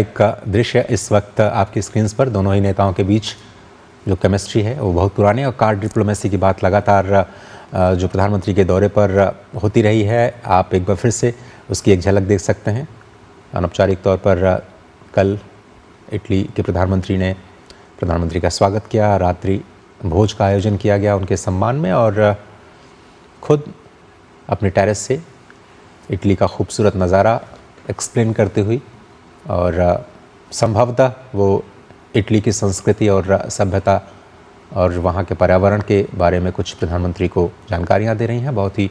एक दृश्य इस वक्त आपकी स्क्रीन्स पर दोनों ही नेताओं के बीच जो केमिस्ट्री है वो बहुत पुरानी है और कार्ड डिप्लोमेसी की बात लगातार जो प्रधानमंत्री के दौरे पर होती रही है। आप एक बार फिर से उसकी एक झलक देख सकते हैं। अनौपचारिक तौर पर कल इटली के प्रधानमंत्री ने प्रधानमंत्री का स्वागत किया, रात्रि भोज का आयोजन किया गया उनके सम्मान में और खुद अपने टेरेस से इटली का खूबसूरत नज़ारा एक्सप्लेन करते हुए और संभवतः वो इटली की संस्कृति और सभ्यता और वहाँ के पर्यावरण के बारे में कुछ प्रधानमंत्री को जानकारियाँ दे रही हैं। बहुत ही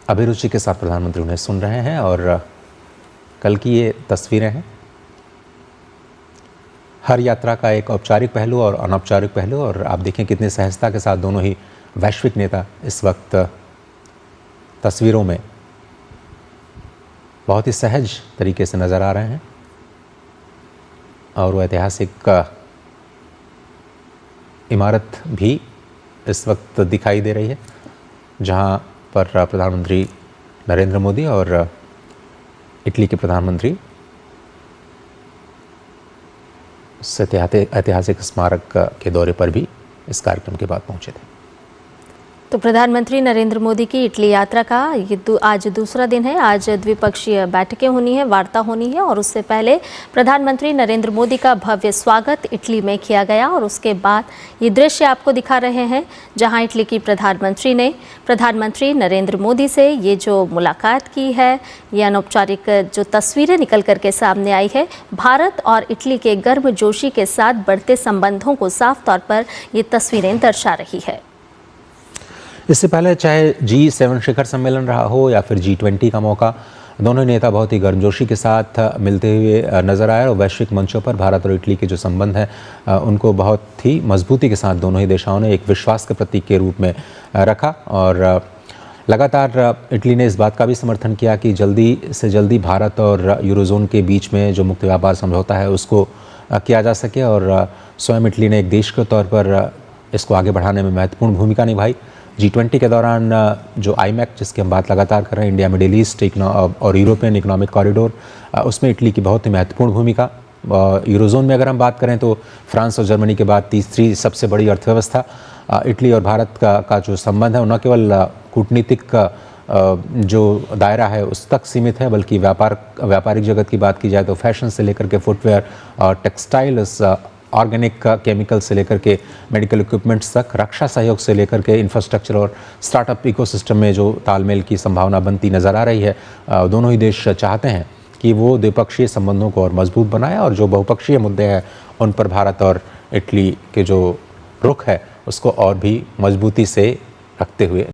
अभिरुचि के साथ प्रधानमंत्री उन्हें सुन रहे हैं और कल की ये तस्वीरें हैं। हर यात्रा का एक औपचारिक पहलू और अनौपचारिक पहलू, और आप देखें कितनी सहजता के साथ दोनों ही वैश्विक नेता इस वक्त तस्वीरों में बहुत ही सहज तरीके से नज़र आ रहे हैं। और वो ऐतिहासिक इमारत भी इस वक्त दिखाई दे रही है जहां पर प्रधानमंत्री नरेंद्र मोदी और इटली के प्रधानमंत्री इस ऐतिहासिक स्मारक के दौरे पर भी इस कार्यक्रम के बाद पहुंचे थे। तो प्रधानमंत्री नरेंद्र मोदी की इटली यात्रा का ये आज दूसरा दिन है। आज द्विपक्षीय बैठकें होनी है, वार्ता होनी है और उससे पहले प्रधानमंत्री नरेंद्र मोदी का भव्य स्वागत इटली में किया गया और उसके बाद ये दृश्य आपको दिखा रहे हैं जहां इटली की प्रधानमंत्री ने प्रधानमंत्री नरेंद्र मोदी से ये जो मुलाकात की है, ये अनौपचारिक जो तस्वीरें निकल करके सामने आई है, भारत और इटली के गर्मजोशी के साथ बढ़ते संबंधों को साफ तौर पर ये तस्वीरें दर्शा रही है। इससे पहले चाहे G7 शिखर सम्मेलन रहा हो या फिर G20 का मौका, दोनों नेता बहुत ही गर्मजोशी के साथ मिलते हुए नजर आए और वैश्विक मंचों पर भारत और इटली के जो संबंध है उनको बहुत ही मजबूती के साथ दोनों ही देशों ने एक विश्वास के प्रतीक के रूप में रखा। और लगातार इटली ने इस बात का भी समर्थन किया कि जल्दी से जल्दी भारत और यूरोजोन के बीच में जो मुक्त व्यापार समझौता है उसको किया जा सके और स्वयं इटली ने एक देश के तौर पर इसको आगे बढ़ाने में महत्वपूर्ण भूमिका निभाई। G20 के दौरान जो IMEC जिसकी हम बात लगातार कर रहे हैं, इंडिया मिडिल ईस्ट और यूरोपियन इकोनॉमिक कॉरिडोर, उसमें इटली की बहुत ही महत्वपूर्ण भूमिका। यूरोजोन में अगर हम बात करें तो फ्रांस और जर्मनी के बाद तीसरी सबसे बड़ी अर्थव्यवस्था इटली और भारत का जो संबंध है न केवल कूटनीतिक जो दायरा है उस तक सीमित है, बल्कि व्यापारिक जगत की बात की जाए तो फैशन से लेकर के फुटवेयर और टेक्सटाइल्स, ऑर्गेनिक केमिकल से लेकर के मेडिकल इक्विपमेंट्स तक, रक्षा सहयोग से लेकर के इंफ्रास्ट्रक्चर और स्टार्टअप इकोसिस्टम में जो तालमेल की संभावना बनती नज़र आ रही है। दोनों ही देश चाहते हैं कि वो द्विपक्षीय संबंधों को और मजबूत बनाए और जो बहुपक्षीय मुद्दे हैं उन पर भारत और इटली के जो रुख है उसको और भी मजबूती से रखते हुए